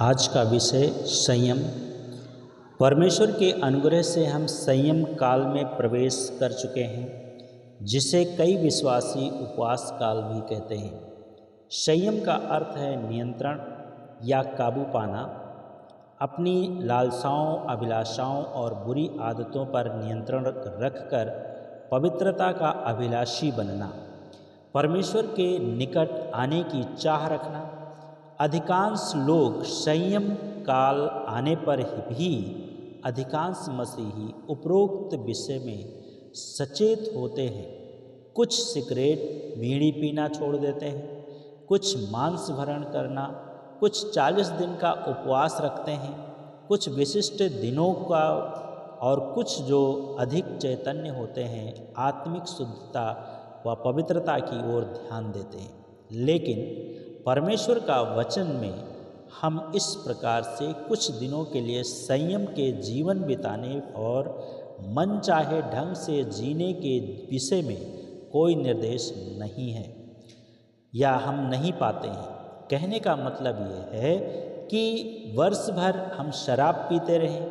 आज का विषय संयम। परमेश्वर के अनुग्रह से हम संयम काल में प्रवेश कर चुके हैं, जिसे कई विश्वासी उपवास काल भी कहते हैं। संयम का अर्थ है नियंत्रण या काबू पाना, अपनी लालसाओं, अभिलाषाओं और बुरी आदतों पर नियंत्रण रखकर पवित्रता का अभिलाषी बनना, परमेश्वर के निकट आने की चाह रखना। अधिकांश लोग संयम काल आने पर भी अधिकांश मसीही उपरोक्त विषय में सचेत होते हैं। कुछ सिगरेट बीड़ी पीना छोड़ देते हैं, कुछ मांस भरण करना, कुछ 40 दिन का उपवास रखते हैं, कुछ विशिष्ट दिनों का, और कुछ जो अधिक चैतन्य होते हैं आत्मिक शुद्धता व पवित्रता की ओर ध्यान देते हैं। लेकिन परमेश्वर का वचन में हम इस प्रकार से कुछ दिनों के लिए संयम के जीवन बिताने और मन चाहे ढंग से जीने के विषय में कोई निर्देश नहीं है या हम नहीं पाते हैं। कहने का मतलब ये है कि वर्ष भर हम शराब पीते रहें,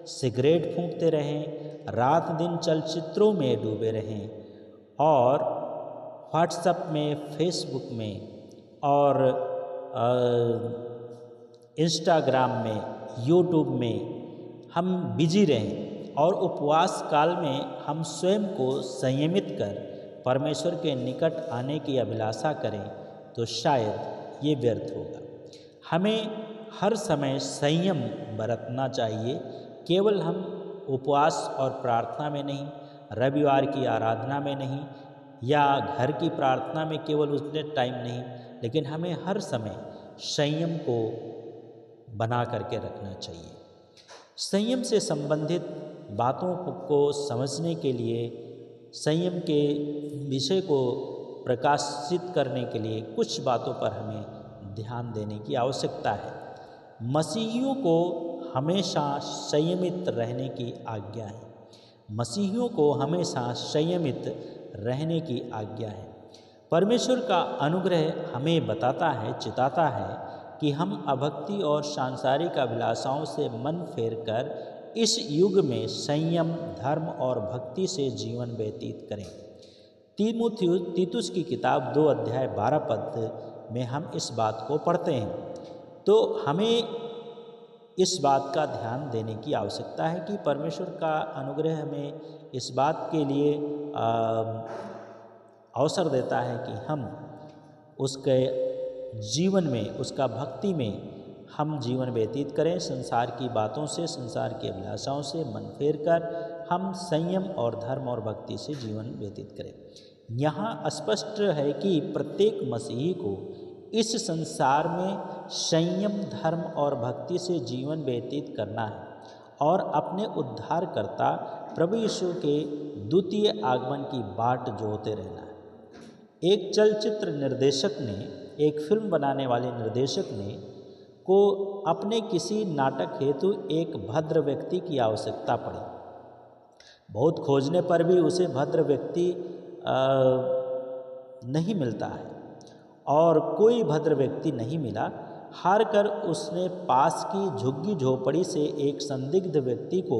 सिगरेट फूंकते रहें, रात दिन चलचित्रों में डूबे रहें और व्हाट्सएप में, फेसबुक में और इंस्टाग्राम में, यूट्यूब में हम बिजी रहें और उपवास काल में हम स्वयं को संयमित कर परमेश्वर के निकट आने की अभिलाषा करें, तो शायद ये व्यर्थ होगा। हमें हर समय संयम बरतना चाहिए। केवल हम उपवास और प्रार्थना में नहीं, रविवार की आराधना में नहीं, या घर की प्रार्थना में केवल उतने टाइम नहीं, लेकिन हमें हर समय संयम को बना करके रखना चाहिए। संयम से संबंधित बातों को समझने के लिए, संयम के विषय को प्रकाशित करने के लिए कुछ बातों पर हमें ध्यान देने की आवश्यकता है। मसीहियों को हमेशा संयमित रहने की आज्ञा है। मसीहियों को हमेशा संयमित रहने की आज्ञा है। परमेश्वर का अनुग्रह हमें बताता है, चिताता है कि हम अभक्ति और सांसारिक अभिलाषाओं से मन फेरकर इस युग में संयम, धर्म और भक्ति से जीवन व्यतीत करें। तीतुस की किताब 2 अध्याय 12 पद में हम इस बात को पढ़ते हैं। तो हमें इस बात का ध्यान देने की आवश्यकता है कि परमेश्वर का अनुग्रह हमें इस बात के लिए अवसर देता है कि हम उसके जीवन में, उसका भक्ति में हम जीवन व्यतीत करें। संसार की बातों से, संसार की अभिलाषाओं से मन फेर कर हम संयम और धर्म और भक्ति से जीवन व्यतीत करें। यहाँ स्पष्ट है कि प्रत्येक मसीही को इस संसार में संयम, धर्म और भक्ति से जीवन व्यतीत करना है और अपने उद्धारकर्ता प्रभु यीशु के द्वितीय आगमन की बाट जोहते रहना है। एक चलचित्र निर्देशक ने, एक फिल्म बनाने वाले निर्देशक ने को अपने किसी नाटक हेतु एक भद्र व्यक्ति की आवश्यकता पड़ी। बहुत खोजने पर भी उसे भद्र व्यक्ति नहीं मिलता है और कोई भद्र व्यक्ति नहीं मिला। हार कर उसने पास की झुग्गी झोपड़ी से एक संदिग्ध व्यक्ति को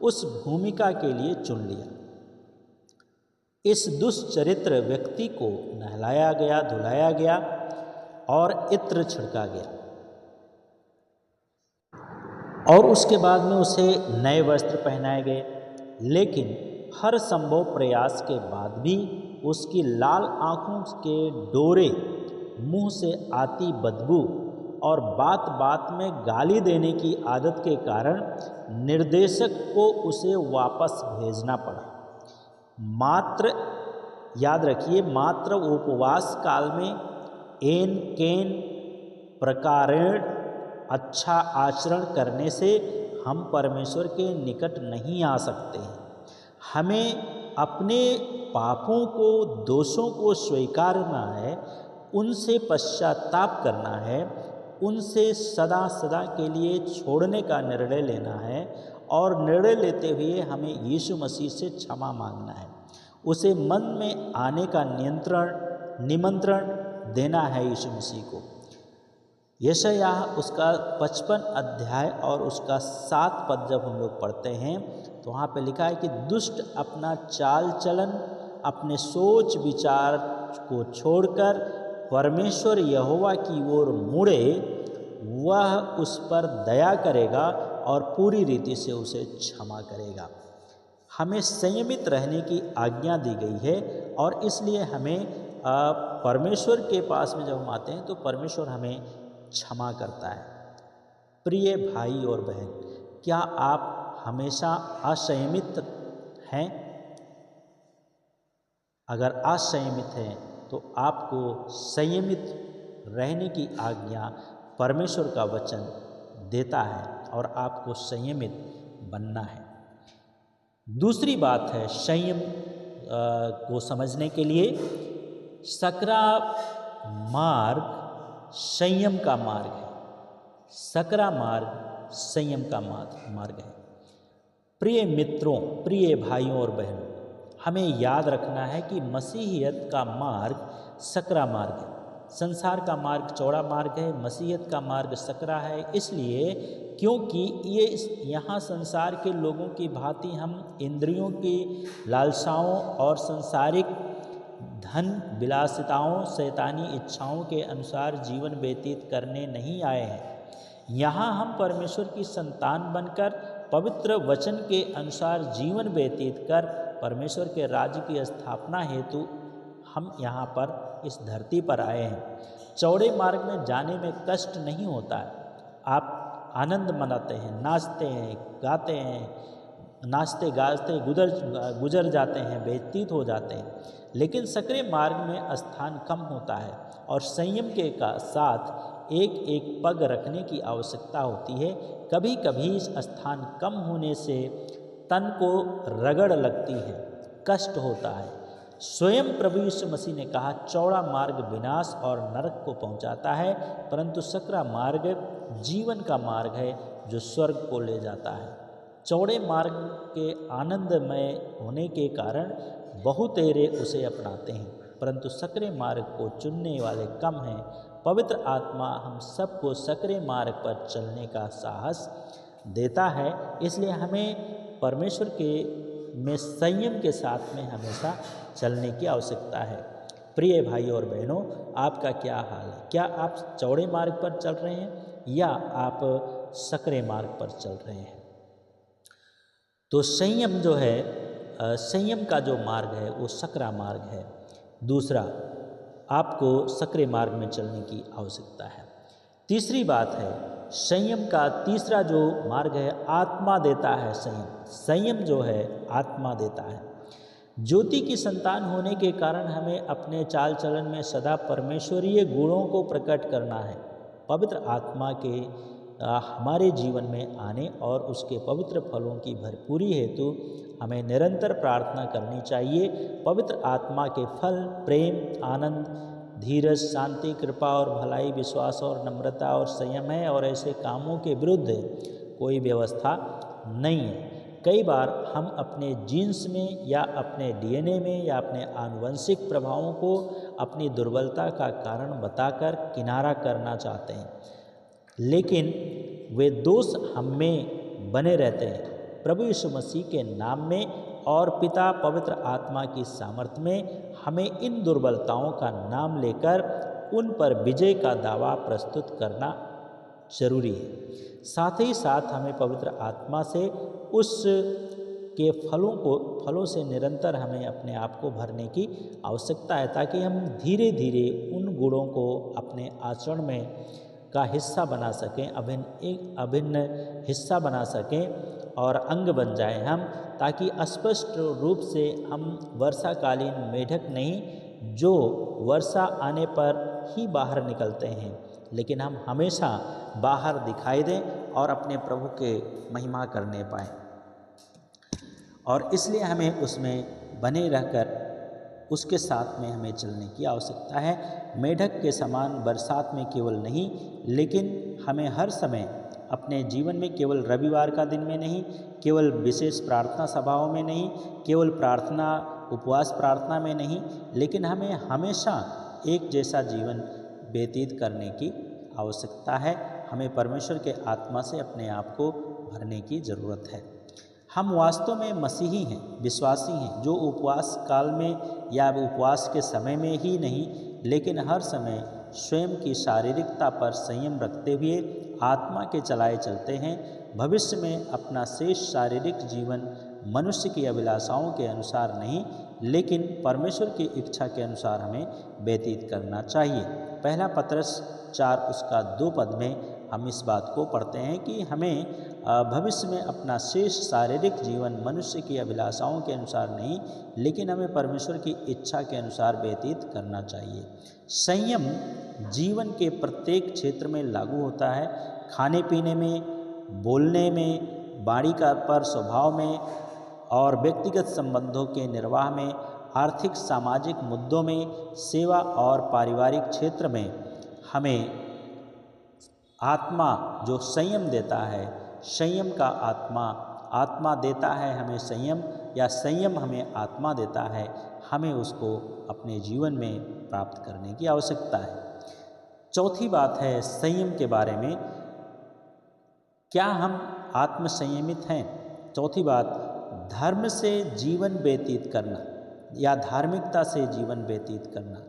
उस भूमिका के लिए चुन लिया। इस दुष्चरित्र व्यक्ति को नहलाया गया, धुलाया गया और इत्र छिड़का गया और उसके बाद में उसे नए वस्त्र पहनाए गए। लेकिन हर संभव प्रयास के बाद भी उसकी लाल आंखों के डोरे, मुंह से आती बदबू और बात बात में गाली देने की आदत के कारण निर्देशक को उसे वापस भेजना पड़ा। मात्र याद रखिए, मात्र उपवास काल में एन केन प्रकारेण अच्छा आचरण करने से हम परमेश्वर के निकट नहीं आ सकते हैं। हमें अपने पापों को, दोषों को स्वीकारना है, उनसे पश्चाताप करना है, उनसे सदा सदा के लिए छोड़ने का निर्णय लेना है और निर्णय लेते हुए हमें यीशु मसीह से क्षमा मांगना है। उसे मन में आने का निमंत्रण देना है यीशु मसीह को। यशायाह उसका 55 अध्याय और उसका 7 पद जब हम लोग पढ़ते हैं तो वहाँ पे लिखा है कि दुष्ट अपना चाल चलन, अपने सोच विचार को छोड़कर परमेश्वर यहोवा की ओर मुड़े, वह उस पर दया करेगा और पूरी रीति से उसे क्षमा करेगा। हमें संयमित रहने की आज्ञा दी गई है और इसलिए हमें परमेश्वर के पास में जब हम आते हैं तो परमेश्वर हमें क्षमा करता है। प्रिय भाई और बहन, क्या आप हमेशा असंयमित हैं? अगर असंयमित हैं तो आपको संयमित रहने की आज्ञा परमेश्वर का वचन देता है और आपको संयमित बनना है। दूसरी बात है संयम को समझने के लिए, सकरा मार्ग संयम का मार्ग है। सकरा मार्ग संयम का मार्ग है। प्रिय मित्रों, प्रिय भाइयों और बहनों, हमें याद रखना है कि मसीहियत का मार्ग सकरा मार्ग है। संसार का मार्ग चौड़ा मार्ग है, मसीहियत का मार्ग सकरा है। इसलिए क्योंकि ये यहाँ संसार के लोगों की भांति हम इंद्रियों की लालसाओं और संसारिक धन विलासिताओं, शैतानी इच्छाओं के अनुसार जीवन व्यतीत करने नहीं आए हैं। यहाँ हम परमेश्वर की संतान बनकर पवित्र वचन के अनुसार जीवन व्यतीत कर परमेश्वर के राज्य की स्थापना हेतु हम यहाँ पर इस धरती पर आए हैं। चौड़े मार्ग में जाने में कष्ट नहीं होता है। आप आनंद मनाते हैं, नाचते हैं, गाते हैं, नाचते गाते गुजर जाते हैं, व्यतीत हो जाते हैं। लेकिन सकरे मार्ग में स्थान कम होता है और संयम के साथ एक एक पग रखने की आवश्यकता होती है। कभी कभी स्थान कम होने से तन को रगड़ लगती है, कष्ट होता है। स्वयं प्रभु यीशु मसीह ने कहा, चौड़ा मार्ग विनाश और नरक को पहुंचाता है, परंतु सकरा मार्ग जीवन का मार्ग है जो स्वर्ग को ले जाता है। चौड़े मार्ग के आनंदमय होने के कारण बहुतेरे उसे अपनाते हैं, परंतु सकरे मार्ग को चुनने वाले कम हैं। पवित्र आत्मा हम सबको सकरे मार्ग पर चलने का साहस देता है। इसलिए हमें परमेश्वर के में संयम के साथ में हमेशा चलने की आवश्यकता है। प्रिय भाई और बहनों, आपका क्या हाल है? क्या आप चौड़े मार्ग पर चल रहे हैं या आप सकरे मार्ग पर चल रहे हैं? तो संयम जो है, संयम का जो मार्ग है वो सकरा मार्ग है। दूसरा, आपको सकरे मार्ग में चलने की आवश्यकता है। तीसरी बात है, संयम का तीसरा जो मार्ग है, आत्मा देता है संयम। संयम जो है आत्मा देता है। ज्योति की संतान होने के कारण हमें अपने चाल चलन में सदा परमेश्वरीय गुणों को प्रकट करना है। पवित्र आत्मा के हमारे जीवन में आने और उसके पवित्र फलों की भरपूरी हेतु हमें निरंतर प्रार्थना करनी चाहिए। पवित्र आत्मा के फल प्रेम, आनंद, धीरज, शांति, कृपा और भलाई, विश्वास और नम्रता और संयम है और ऐसे कामों के विरुद्ध कोई व्यवस्था नहीं है। कई बार हम अपने जीन्स में या अपने डीएनए में या अपने आनुवंशिक प्रभावों को अपनी दुर्बलता का कारण बताकर किनारा करना चाहते हैं, लेकिन वे दोष हम में बने रहते हैं। प्रभु यीशु मसीह के नाम में और पिता पवित्र आत्मा की सामर्थ्य में हमें इन दुर्बलताओं का नाम लेकर उन पर विजय का दावा प्रस्तुत करना जरूरी है। साथ ही साथ हमें पवित्र आत्मा से उस के फलों से निरंतर हमें अपने आप को भरने की आवश्यकता है, ताकि हम धीरे धीरे उन गुणों को अपने आचरण में का हिस्सा बना सकें, अभिन्न हिस्सा बना सकें और अंग बन जाएं हम, ताकि स्पष्ट रूप से हम वर्षाकालीन मेढक नहीं जो वर्षा आने पर ही बाहर निकलते हैं, लेकिन हम हमेशा बाहर दिखाई दें और अपने प्रभु के महिमा करने पाएं। और इसलिए हमें उसमें बने रहकर उसके साथ में हमें चलने की आवश्यकता है। मेढक के समान बरसात में केवल नहीं, लेकिन हमें हर समय अपने जीवन में, केवल रविवार का दिन में नहीं, केवल विशेष प्रार्थना सभाओं में नहीं, केवल प्रार्थना उपवास प्रार्थना में नहीं, लेकिन हमें हमेशा एक जैसा जीवन व्यतीत करने की आवश्यकता है। हमें परमेश्वर के आत्मा से अपने आप को भरने की ज़रूरत है। हम वास्तव में मसीही हैं, विश्वासी हैं, जो उपवास काल में या उपवास के समय में ही नहीं लेकिन हर समय स्वयं की शारीरिकता पर संयम रखते हुए आत्मा के चलाए चलते हैं। भविष्य में अपना शेष शारीरिक जीवन मनुष्य की अभिलाषाओं के अनुसार नहीं लेकिन परमेश्वर की इच्छा के अनुसार हमें व्यतीत करना चाहिए। पहला पत्रस 4 उसका 2 पद में हम इस बात को पढ़ते हैं कि हमें भविष्य में अपना शेष शारीरिक जीवन मनुष्य की अभिलाषाओं के अनुसार नहीं लेकिन हमें परमेश्वर की इच्छा के अनुसार व्यतीत करना चाहिए। संयम जीवन के प्रत्येक क्षेत्र में लागू होता है। खाने पीने में, बोलने में, वाणी का पर स्वभाव में और व्यक्तिगत संबंधों के निर्वाह में, आर्थिक सामाजिक मुद्दों में, सेवा और पारिवारिक क्षेत्र में हमें आत्मा जो संयम देता है, संयम का आत्मा देता है हमें संयम, या संयम हमें आत्मा देता है, हमें उसको अपने जीवन में प्राप्त करने की आवश्यकता है। चौथी बात है संयम के बारे में, क्या हम आत्म संयमित हैं? चौथी बात, धर्म से जीवन व्यतीत करना या धार्मिकता से जीवन व्यतीत करना।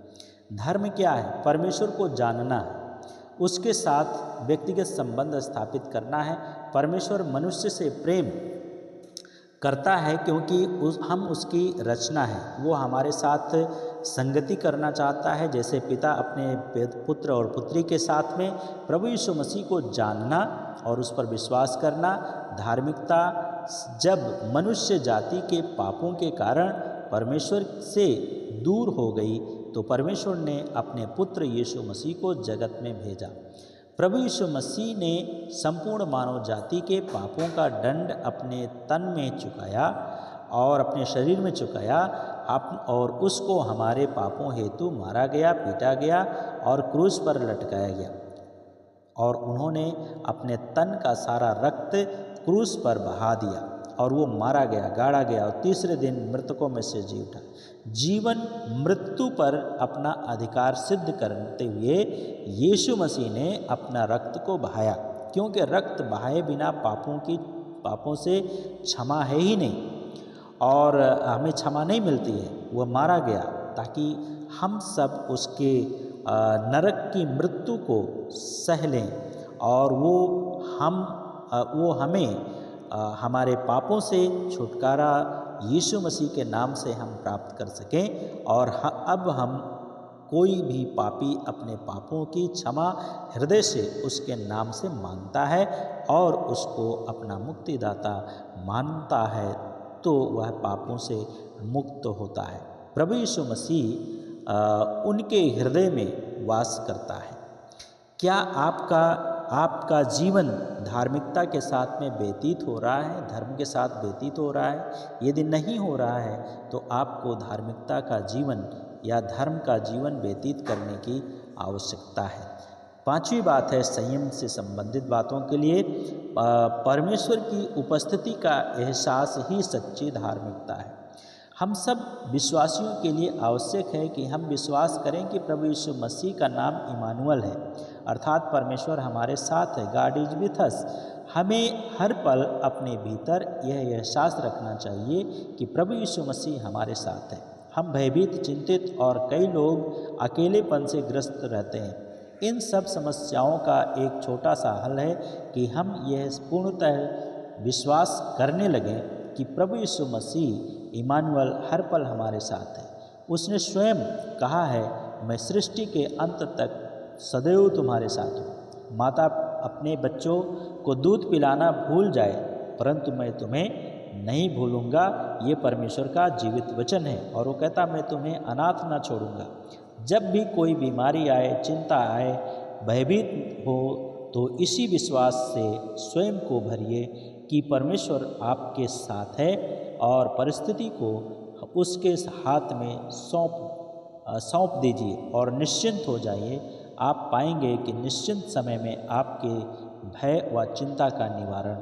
धर्म क्या है? परमेश्वर को जानना है, उसके साथ व्यक्तिगत संबंध स्थापित करना है। परमेश्वर मनुष्य से प्रेम करता है क्योंकि हम उसकी रचना है। वो हमारे साथ संगति करना चाहता है, जैसे पिता अपने पुत्र और पुत्री के साथ में। प्रभु यीशु मसीह को जानना और उस पर विश्वास करना। धार्मिकता, जब मनुष्य जाति के पापों के कारण परमेश्वर से दूर हो गई तो परमेश्वर ने अपने पुत्र यीशु मसीह को जगत में भेजा। प्रभु यीशु मसीह ने संपूर्ण मानव जाति के पापों का दंड अपने तन में चुकाया और अपने शरीर में चुकाया, और उसको हमारे पापों हेतु मारा गया, पीटा गया और क्रूस पर लटकाया गया। और उन्होंने अपने तन का सारा रक्त क्रूस पर बहा दिया और वो मारा गया, गाड़ा गया और तीसरे दिन मृतकों में से जी उठा। जीवन मृत्यु पर अपना अधिकार सिद्ध करते हुए यीशु मसीह ने अपना रक्त को बहाया, क्योंकि रक्त बहाए बिना पापों से क्षमा है ही नहीं और हमें क्षमा नहीं मिलती है। वह मारा गया ताकि हम सब उसके नरक की मृत्यु को सह लें और वो हमें हमारे पापों से छुटकारा यीशु मसीह के नाम से हम प्राप्त कर सकें। और अब हम कोई भी पापी अपने पापों की क्षमा हृदय से उसके नाम से मांगता है और उसको अपना मुक्तिदाता मानता है तो वह पापों से मुक्त होता है। प्रभु यीशु मसीह उनके हृदय में वास करता है। क्या आपका जीवन धार्मिकता के साथ में व्यतीत हो रहा है, धर्म के साथ व्यतीत हो रहा है? यदि नहीं हो रहा है तो आपको धार्मिकता का जीवन या धर्म का जीवन व्यतीत करने की आवश्यकता है। पांचवी बात है संयम से संबंधित बातों के लिए, परमेश्वर की उपस्थिति का एहसास ही सच्ची धार्मिकता है। हम सब विश्वासियों के लिए आवश्यक है कि हम विश्वास करें कि प्रभु यीशु मसीह का नाम इमानुएल है, अर्थात परमेश्वर हमारे साथ है, गॉड इज विथ अस। हमें हर पल अपने भीतर यह एहसास रखना चाहिए कि प्रभु यीशु मसीह हमारे साथ है। हम भयभीत, चिंतित और कई लोग अकेलेपन से ग्रस्त रहते हैं। इन सब समस्याओं का एक छोटा सा हल है कि हम यह पूर्णतः विश्वास करने लगें कि प्रभु यीशु मसीह इमानुएल हर पल हमारे साथ है। उसने स्वयं कहा है, मैं सृष्टि के अंत तक सदैव तुम्हारे साथ हूँ। माता अपने बच्चों को दूध पिलाना भूल जाए परंतु मैं तुम्हें नहीं भूलूंगा, ये परमेश्वर का जीवित वचन है। और वो कहता, मैं तुम्हें अनाथ ना छोड़ूंगा। जब भी कोई बीमारी आए, चिंता आए, भयभीत हो तो इसी विश्वास से स्वयं को भरिए कि परमेश्वर आपके साथ है और परिस्थिति को उसके हाथ में सौंप दीजिए और निश्चिंत हो जाइए। आप पाएंगे कि निश्चिंत समय में आपके भय व चिंता का निवारण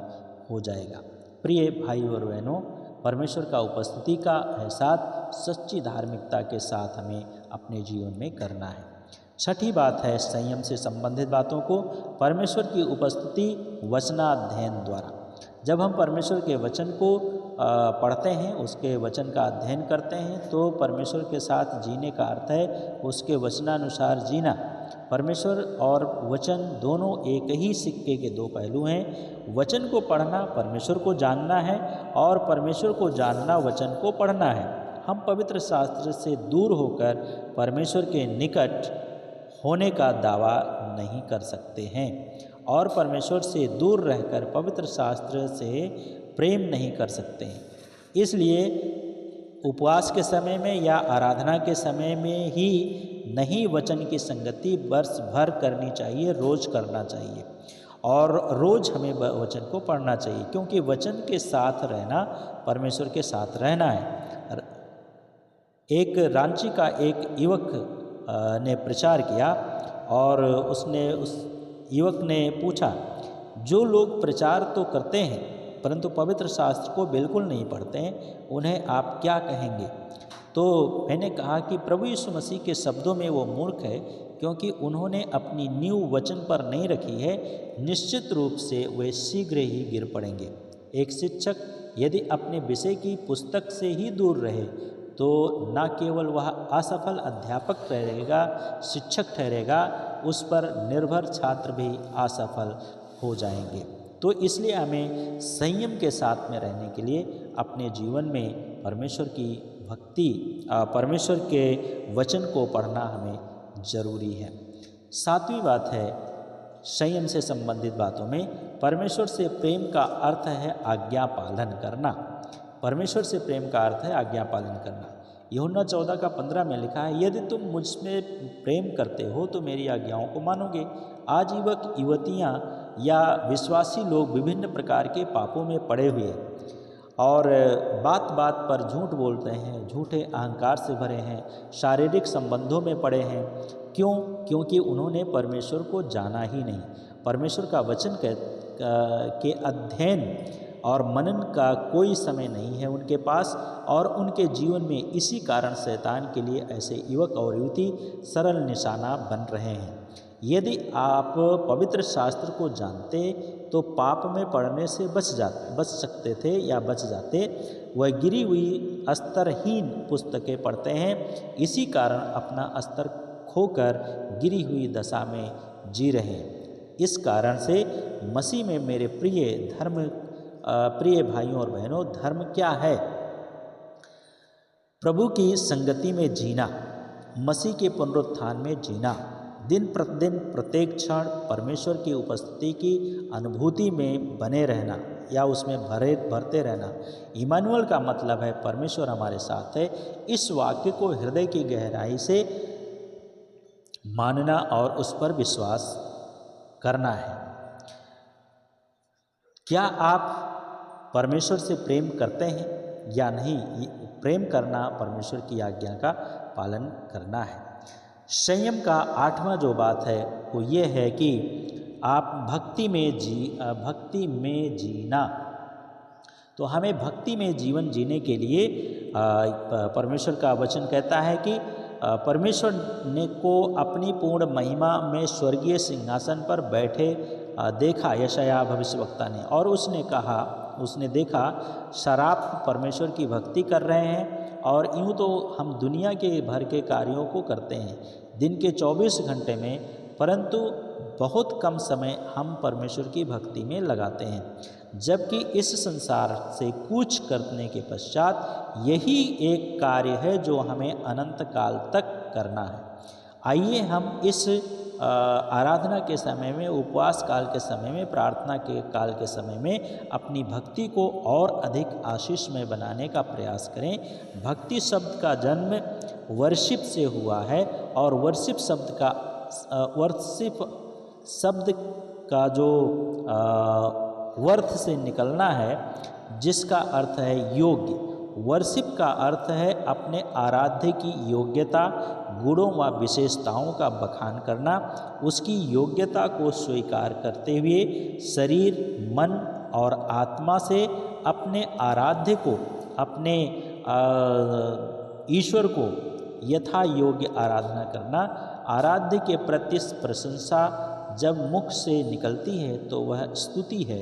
हो जाएगा। प्रिय भाई और बहनों, परमेश्वर का उपस्थिति का एहसास सच्ची धार्मिकता के साथ हमें अपने जीवन में करना है। छठी बात है संयम से संबंधित बातों को परमेश्वर की उपस्थिति वचनाध्ययन द्वारा। जब हम परमेश्वर के वचन को पढ़ते हैं, उसके वचन का अध्ययन करते हैं, तो परमेश्वर के साथ जीने का अर्थ है उसके वचनानुसार जीना। परमेश्वर और वचन दोनों एक ही सिक्के के दो पहलू हैं। वचन को पढ़ना परमेश्वर को जानना है और परमेश्वर को जानना वचन को पढ़ना है। हम पवित्र शास्त्र से दूर होकर परमेश्वर के निकट होने का दावा नहीं कर सकते हैं और परमेश्वर से दूर रहकर पवित्र शास्त्र से प्रेम नहीं कर सकते हैं। इसलिए उपवास के समय में या आराधना के समय में ही नहीं, वचन की संगति वर्ष भर करनी चाहिए, रोज़ करना चाहिए और रोज़ हमें वचन को पढ़ना चाहिए, क्योंकि वचन के साथ रहना परमेश्वर के साथ रहना है। एक रांची का एक युवक ने प्रचार किया और उस युवक ने पूछा, जो लोग प्रचार तो करते हैं परंतु पवित्र शास्त्र को बिल्कुल नहीं पढ़ते हैं, उन्हें आप क्या कहेंगे? तो मैंने कहा कि प्रभु यीशु मसीह के शब्दों में वो मूर्ख है, क्योंकि उन्होंने अपनी नींव वचन पर नहीं रखी है। निश्चित रूप से वे शीघ्र ही गिर पड़ेंगे। एक शिक्षक यदि अपने विषय की पुस्तक से ही दूर रहे तो न केवल वह असफल अध्यापक ठहरेगा, शिक्षक ठहरेगा, उस पर निर्भर छात्र भी असफल हो जाएंगे। तो इसलिए हमें संयम के साथ में रहने के लिए अपने जीवन में परमेश्वर की भक्ति, परमेश्वर के वचन को पढ़ना हमें ज़रूरी है। सातवीं बात है संयम से संबंधित बातों में परमेश्वर से प्रेम का अर्थ है आज्ञा पालन करना। परमेश्वर से प्रेम का अर्थ है आज्ञा पालन करना। यूहन्ना 14:15 में लिखा है, यदि तुम मुझ में प्रेम करते हो तो मेरी आज्ञाओं को मानोगे। आज युवक युवतियाँ या विश्वासी लोग विभिन्न प्रकार के पापों में पड़े हुए और बात बात पर झूठ बोलते हैं, झूठे अहंकार से भरे हैं, शारीरिक संबंधों में पड़े हैं। क्यों? क्योंकि उन्होंने परमेश्वर को जाना ही नहीं। परमेश्वर का वचन के अध्ययन और मनन का कोई समय नहीं है उनके पास और उनके जीवन में इसी कारण शैतान के लिए ऐसे युवक और युवती सरल निशाना बन रहे हैं। यदि आप पवित्र शास्त्र को जानते तो पाप में पड़ने से बच सकते थे या बच जाते। वह गिरी हुई अस्तरहीन पुस्तकें पढ़ते हैं, इसी कारण अपना अस्तर खोकर गिरी हुई दशा में जी रहे हैं। इस कारण से मसीह में मेरे प्रिय भाइयों और बहनों, धर्म क्या है? प्रभु की संगति में जीना, मसीह के पुनरुत्थान में जीना, दिन प्रतिदिन प्रत्येक क्षण परमेश्वर की उपस्थिति की अनुभूति में बने रहना या उसमें भरते रहना। इमानुएल का मतलब है परमेश्वर हमारे साथ है। इस वाक्य को हृदय की गहराई से मानना और उस पर विश्वास करना है। क्या आप परमेश्वर से प्रेम करते हैं या नहीं? प्रेम करना परमेश्वर की आज्ञा का पालन करना है। संयम का 8वां जो बात है वो ये है कि आप भक्ति में जीना। तो हमें भक्ति में जीवन जीने के लिए परमेश्वर का वचन कहता है कि परमेश्वर ने को अपनी पूर्ण महिमा में स्वर्गीय सिंहासन पर बैठे देखा, यशायाह भविष्यवक्ता ने, और उसने देखा शराब परमेश्वर की भक्ति कर रहे हैं। और यूँ तो हम दुनिया के भर के कार्यों को करते हैं दिन के 24 घंटे में, परंतु बहुत कम समय हम परमेश्वर की भक्ति में लगाते हैं। जबकि इस संसार से कूच करने के पश्चात यही एक कार्य है जो हमें अनंत काल तक करना है। आइए हम इस आराधना के समय में, उपवास काल के समय में, प्रार्थना के काल के समय में अपनी भक्ति को और अधिक आशीषमय बनाने का प्रयास करें। भक्ति शब्द का जन्म वर्शिप से हुआ है और वर्शिप शब्द का जो वर्थ से निकलना है, जिसका अर्थ है योग्य। वर्शिप का अर्थ है अपने आराध्य की योग्यता, गुणों व विशेषताओं का बखान करना, उसकी योग्यता को स्वीकार करते हुए शरीर, मन और आत्मा से अपने आराध्य को, अपने ईश्वर को यथा योग्य आराधना करना। आराध्य के प्रति प्रशंसा जब मुख से निकलती है तो वह स्तुति है,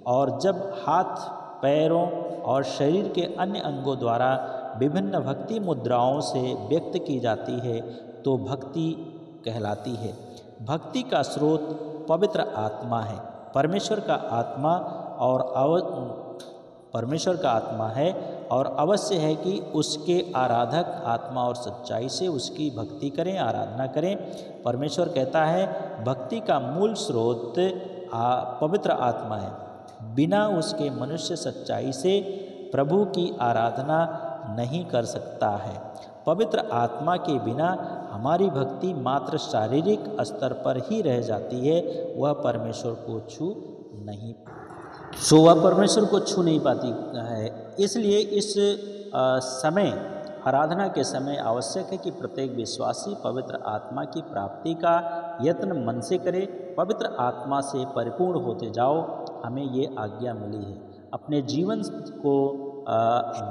और जब हाथ, पैरों और शरीर के अन्य अंगों द्वारा विभिन्न भक्ति मुद्राओं से व्यक्त की जाती है तो भक्ति कहलाती है। भक्ति का स्रोत पवित्र आत्मा है। परमेश्वर का आत्मा है और अवश्य है कि उसके आराधक आत्मा और सच्चाई से उसकी भक्ति करें, आराधना करें। परमेश्वर कहता है भक्ति का मूल स्रोत पवित्र आत्मा है। बिना उसके मनुष्य सच्चाई से प्रभु की आराधना नहीं कर सकता है। पवित्र आत्मा के बिना हमारी भक्ति मात्र शारीरिक स्तर पर ही रह जाती है, वह परमेश्वर को छू नहीं पाती है। इसलिए इस समय, आराधना के समय आवश्यक है कि प्रत्येक विश्वासी पवित्र आत्मा की प्राप्ति का यत्न मन से करे। पवित्र आत्मा से परिपूर्ण होते जाओ, हमें ये आज्ञा मिली है। अपने जीवन को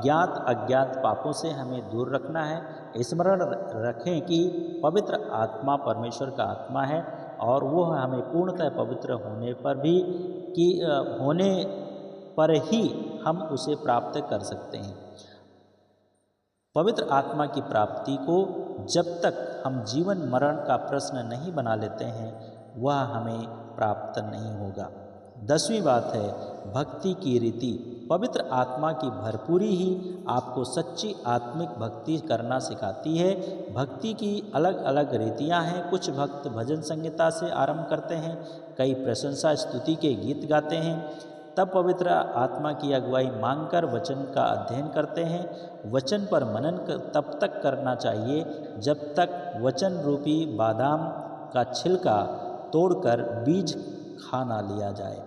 ज्ञात अज्ञात पापों से हमें दूर रखना है। स्मरण रखें कि पवित्र आत्मा परमेश्वर का आत्मा है और वो हमें पूर्णतः पवित्र होने पर ही हम उसे प्राप्त कर सकते हैं। पवित्र आत्मा की प्राप्ति को जब तक हम जीवन मरण का प्रश्न नहीं बना लेते हैं, वह हमें प्राप्त नहीं होगा। 10वीं बात है भक्ति की रीति। पवित्र आत्मा की भरपूरी ही आपको सच्ची आत्मिक भक्ति करना सिखाती है। भक्ति की अलग अलग रीतियां हैं। कुछ भक्त भजन संगीता से आरंभ करते हैं, कई प्रशंसा स्तुति के गीत गाते हैं, तब पवित्र आत्मा की अगुवाई मांगकर वचन का अध्ययन करते हैं। वचन पर मनन तब तक करना चाहिए जब तक वचन रूपी बादाम का छिलका तोड़कर बीज खा ना लिया जाए।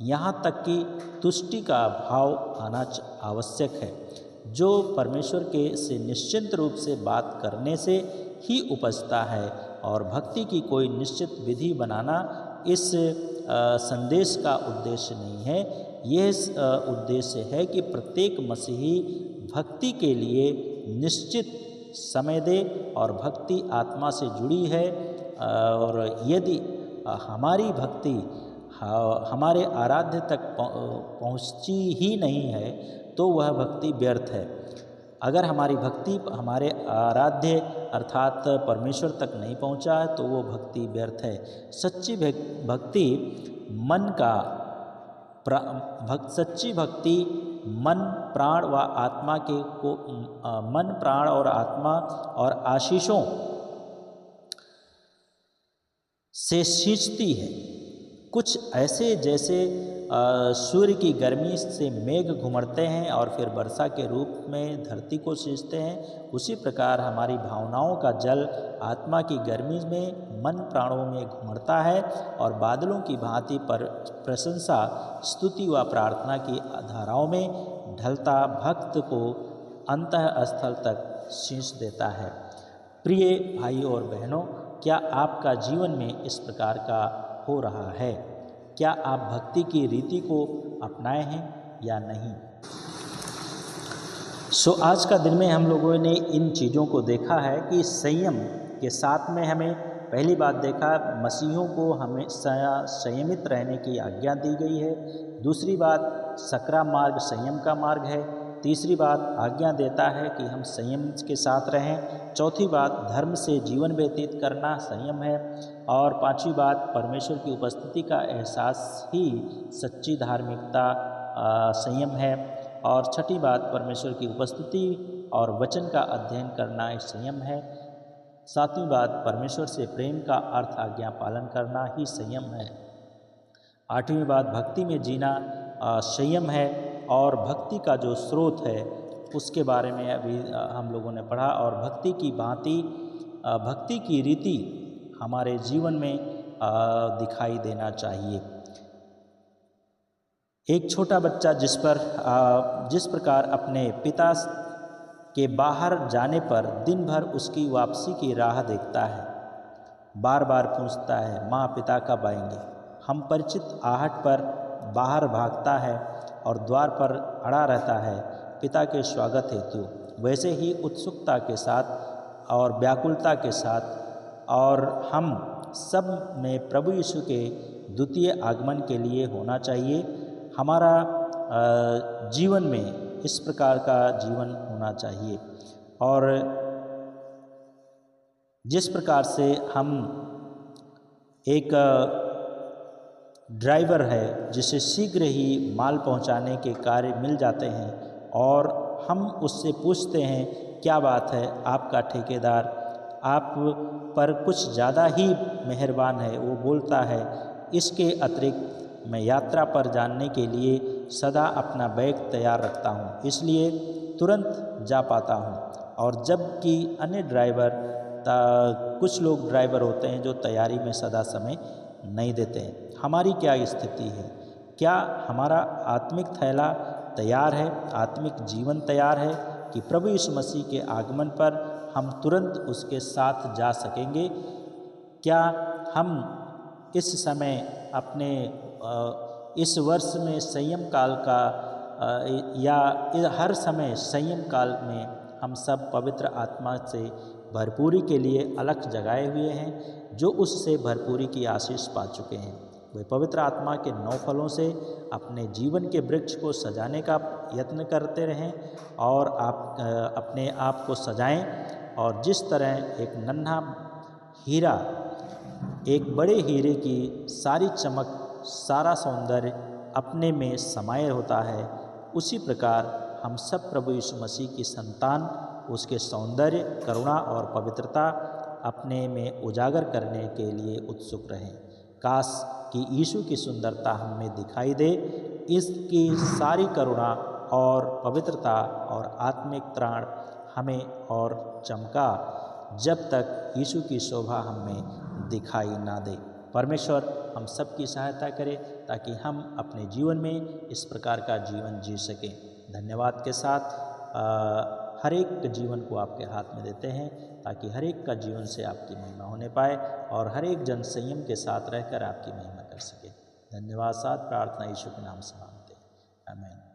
यहाँ तक कि तुष्टि का भाव आना आवश्यक है, जो परमेश्वर के से निश्चित रूप से बात करने से ही उपजता है। और भक्ति की कोई निश्चित विधि बनाना इस संदेश का उद्देश्य नहीं है। यह उद्देश्य है कि प्रत्येक मसीही भक्ति के लिए निश्चित समय दे और भक्ति आत्मा से जुड़ी है। और यदि हमारी भक्ति हमारे आराध्य तक पहुँची ही नहीं है तो वह भक्ति व्यर्थ है। अगर हमारी भक्ति हमारे आराध्य अर्थात परमेश्वर तक नहीं पहुँचा है तो वो भक्ति व्यर्थ है। सच्ची भक्ति मन, प्राण व आत्मा मन, प्राण और आत्मा और आशीषों से सींचती है। कुछ ऐसे जैसे सूर्य की गर्मी से मेघ घुमड़ते हैं और फिर वर्षा के रूप में धरती को सींचते हैं, उसी प्रकार हमारी भावनाओं का जल आत्मा की गर्मी में मन प्राणों में घुमड़ता है और बादलों की भांति पर प्रशंसा, स्तुति व प्रार्थना की धाराओं में ढलता भक्त को अंतःस्थल तक सींच देता है। प्रिय भाइयों और बहनों, क्या आपका जीवन में इस प्रकार का हो रहा है? क्या आप भक्ति की रीति को अपनाए हैं या नहीं? आज का दिन में हम लोगों ने इन चीज़ों को देखा है कि संयम के साथ में हमें पहली बात देखा, मसीहों को हमें संयमित रहने की आज्ञा दी गई है। दूसरी बात, सकरा मार्ग संयम का मार्ग है। तीसरी बात, आज्ञा देता है कि हम संयम के साथ रहें। चौथी बात, धर्म से जीवन व्यतीत करना संयम है। और पांचवी बात, परमेश्वर की उपस्थिति का एहसास ही सच्ची धार्मिकता संयम है। और छठी बात, परमेश्वर की उपस्थिति और वचन का अध्ययन करना एक संयम है। सातवीं बात, परमेश्वर से प्रेम का अर्थ आज्ञा पालन करना ही संयम है। आठवीं बात, भक्ति में जीना संयम है। और भक्ति का जो स्रोत है उसके बारे में अभी हम लोगों ने पढ़ा। और भक्ति की रीति हमारे जीवन में दिखाई देना चाहिए। एक छोटा बच्चा जिस प्रकार अपने पिता के बाहर जाने पर दिन भर उसकी वापसी की राह देखता है, बार बार पूछता है, माँ पिता कब आएंगे? हम परिचित आहट पर बाहर भागता है और द्वार पर अड़ा रहता है पिता के स्वागत हेतु, वैसे ही उत्सुकता के साथ और व्याकुलता के साथ, और हम सब में प्रभु यीशु के द्वितीय आगमन के लिए होना चाहिए। हमारा जीवन में इस प्रकार का जीवन होना चाहिए। और जिस प्रकार से हम एक ड्राइवर है जिसे शीघ्र ही माल पहुंचाने के कार्य मिल जाते हैं और हम उससे पूछते हैं क्या बात है, आपका ठेकेदार आप पर कुछ ज़्यादा ही मेहरबान है, वो बोलता है इसके अतिरिक्त मैं यात्रा पर जाने के लिए सदा अपना बैग तैयार रखता हूँ, इसलिए तुरंत जा पाता हूँ। और जबकि अन्य ड्राइवर कुछ लोग ड्राइवर होते हैं जो तैयारी में सदा समय नहीं देते हैं। हमारी क्या स्थिति है? क्या हमारा आत्मिक थैला तैयार है, आत्मिक जीवन तैयार है कि प्रभु यीशु मसीह के आगमन पर हम तुरंत उसके साथ जा सकेंगे? क्या हम इस समय अपने इस वर्ष में संयम काल का या हर समय संयम काल में हम सब पवित्र आत्मा से भरपूरी के लिए अलख जगाए हुए हैं, जो उससे भरपूरी की आशीष पा चुके हैं। वे पवित्र आत्मा के 9 फलों से अपने जीवन के वृक्ष को सजाने का यत्न करते रहें और आप अपने आप को सजाएं। और जिस तरह एक नन्हा हीरा एक बड़े हीरे की सारी चमक, सारा सौंदर्य अपने में समाये होता है, उसी प्रकार हम सब प्रभु यीशु मसीह की संतान उसके सौंदर्य, करुणा और पवित्रता अपने में उजागर करने के लिए उत्सुक रहें। काश कि यीशु की सुंदरता हमें दिखाई दे, इसकी सारी करुणा और पवित्रता और आत्मिक त्राण हमें और चमका जब तक यीशु की शोभा हमें दिखाई ना दे। परमेश्वर हम सब की सहायता करे ताकि हम अपने जीवन में इस प्रकार का जीवन जी सकें। धन्यवाद के साथ हर एक के जीवन को आपके हाथ में देते हैं ताकि हर एक का जीवन से आपकी महिमा होने पाए और हर एक जन संयम के साथ रहकर आपकी महिमा कर सके। धन्यवाद। साथ प्रार्थना यीशु के नाम से मांगते हैं, आमीन।